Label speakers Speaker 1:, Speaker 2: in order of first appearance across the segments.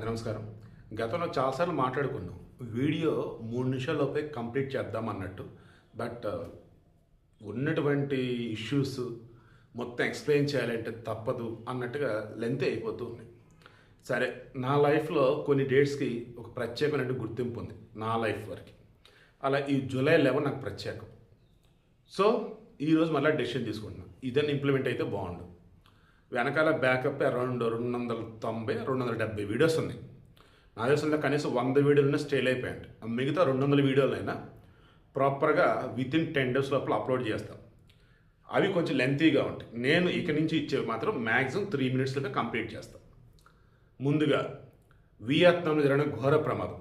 Speaker 1: నమస్కారం. గతంలో చాలాసార్లు మాట్లాడుకున్నాం. వీడియో 3 నిమిషాల్లోపే కంప్లీట్ చేద్దాం అన్నట్టు. బట్ ఉన్నటువంటి ఇష్యూస్ మొత్తం ఎక్స్‌ప్లెయిన్ చేయాలంటే తప్పదు అన్నట్టుగా లెంతీ అయిపోతూ ఉన్నాయి. సరే, నా లైఫ్‌లో కొన్ని డేట్స్‌కి ఒక ప్రత్యేకమైన గుర్తింపు ఉంది నా లైఫ్ వరకి. అలా ఈ జూలై 11 నాకు ప్రత్యేకం. సో, ఈరోజు మళ్ళీ డెసిషన్ తీసుకుంటున్నాను. ఇదన్నీ ఇంప్లిమెంట్ అయితే బాగుండు. వెనకాల బ్యాకప్ అరౌండ్ 290, 270 వీడియోస్ ఉన్నాయి. నా దేశంలో కనీసం 100 వీడియోలైనా స్టేల్ అయిపోయాయి. మిగతా 200 వీడియోలైనా ప్రాపర్గా వితిన్ 10 days లోపల అప్లోడ్ చేస్తాం. అవి కొంచెం లెంతీగా ఉంటాయి. నేను ఇక నుంచి ఇచ్చేవి మాత్రం మ్యాక్సిమం 3 minutesలోనే కంప్లీట్ చేస్తాను. ముందుగా వియత్నాంలో జరిగిన ఘోర ప్రమాదం,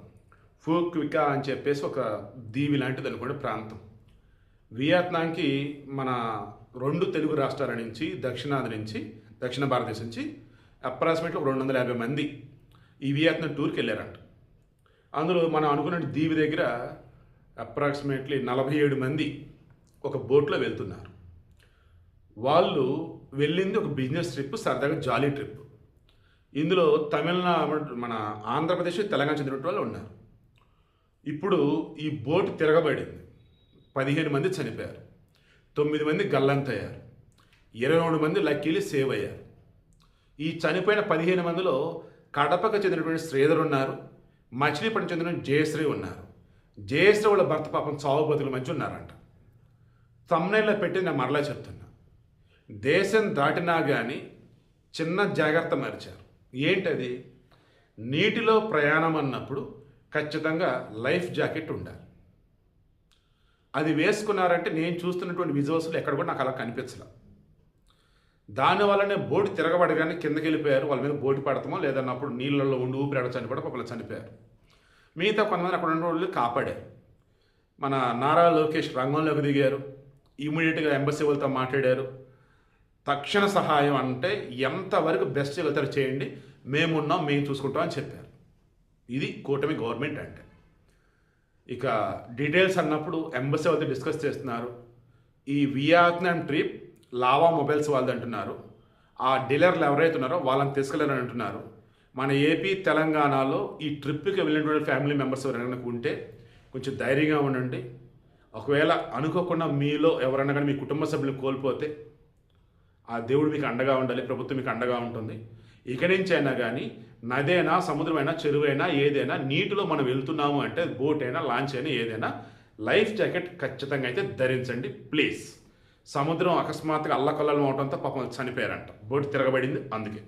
Speaker 1: ఫూక్వికా అని చెప్పేసి ఒక దీవి లాంటిది అనుకోండి ప్రాంతం. వియత్నాంకి మన 2 తెలుగు రాష్ట్రాల నుంచి, దక్షిణ భారతదేశం నుంచి అప్రాక్సిమేట్లీ 250 మంది ఈ వియత్నాం టూర్కి వెళ్ళారంట. అందులో మనం అనుకున్న దీవి దగ్గర అప్రాక్సిమేట్లీ 47 మంది ఒక బోట్లో వెళ్తున్నారు. వాళ్ళు వెళ్ళింది ఒక బిజినెస్ ట్రిప్, సరదాగా జాలీ ట్రిప్. ఇందులో తమిళనాడు, మన ఆంధ్రప్రదేశ్, తెలంగాణ చెందిన వాళ్ళు ఉన్నారు. ఇప్పుడు ఈ బోట్ తిరగబడింది. 15 మంది చనిపోయారు, 9 మంది గల్లంతయ్యారు, 22 మంది లక్కీలు సేవ్ అయ్యారు. ఈ చనిపోయిన 15 మందిలో కడపకు చెందినటువంటి శ్రీధర్ ఉన్నారు, మచిలీపట్నం చెందిన జయశ్రీ ఉన్నారు. జయశ్రీ వాళ్ళ భర్త పాపం చావు బతుకుల మధ్య ఉన్నారంట. తమ్నైల్లో పెట్టి నేను మరలా చెప్తున్నా, దేశం దాటినా కానీ చిన్న జాగ్రత్త మరిచారు. ఏంటది? నీటిలో ప్రయాణం అన్నప్పుడు ఖచ్చితంగా లైఫ్ జాకెట్ ఉండాలి. అది వేసుకున్నారంటే నేను చూస్తున్నటువంటి విజువల్స్లో ఎక్కడ కూడా నాకు అలా కనిపించలేదు. దానివల్లనే బోటు తిరగబడగానే కిందకి వెళ్ళిపోయారు. వాళ్ళ మీద బోటు పడతామో లేదన్నప్పుడు నీళ్ళల్లో ఉండి ఊపిరాడ చనిపోవడం ఒకళ్ళు చనిపోయారు. మిగతా కొంతమంది అక్కడ ఉన్న వాళ్ళు కాపాడారు. మన నారా లోకేష్ రంగంలోకి దిగారు. ఇమీడియట్గా ఎంబసీ వాళ్ళతో మాట్లాడారు. తక్షణ సహాయం అంటే ఎంతవరకు బెస్ట్ చేయగలుగుతారు చేయండి, మేమున్నాం, మేము చూసుకుంటాం అని చెప్పారు. ఇది కూటమి గవర్నమెంట్ అంటే. ఇక డీటెయిల్స్ అన్నప్పుడు ఎంబసీ వాళ్ళతో డిస్కస్ చేస్తున్నారు. ఈ వియత్నాం ట్రిప్ లావా మొబైల్స్ వాళ్ళది అంటున్నారు. ఆ డీలర్లు ఎవరైతే ఉన్నారో వాళ్ళని తీసుకెళ్ళారని అంటున్నారు. మన ఏపీ, తెలంగాణలో ఈ ట్రిప్కి వెళ్ళినటువంటి ఫ్యామిలీ మెంబర్స్ ఎవరైనా ఉంటే కొంచెం ధైర్యంగా ఉండండి. ఒకవేళ అనుకోకుండా మీలో ఎవరైనా కానీ మీ కుటుంబ సభ్యులు కోల్పోతే ఆ దేవుడు మీకు అండగా ఉండాలి, ప్రభుత్వం మీకు అండగా ఉంటుంది. ఇక్కడి నుంచి అయినా కానీ నదైనా, సముద్రమైనా, చెరువైనా, ఏదైనా నీటిలో మనం వెళ్తున్నాము అంటే బోట్ అయినా, లాంచ్ అయినా, ఏదైనా లైఫ్ జాకెట్ ఖచ్చితంగా అయితే ధరించండి ప్లీజ్. సముద్రం అకస్మాత్తుగా అల్లకల్లం అవడంతో పాపం చనిపోయారంట. బోట్ తిరగబడింది అందుకే.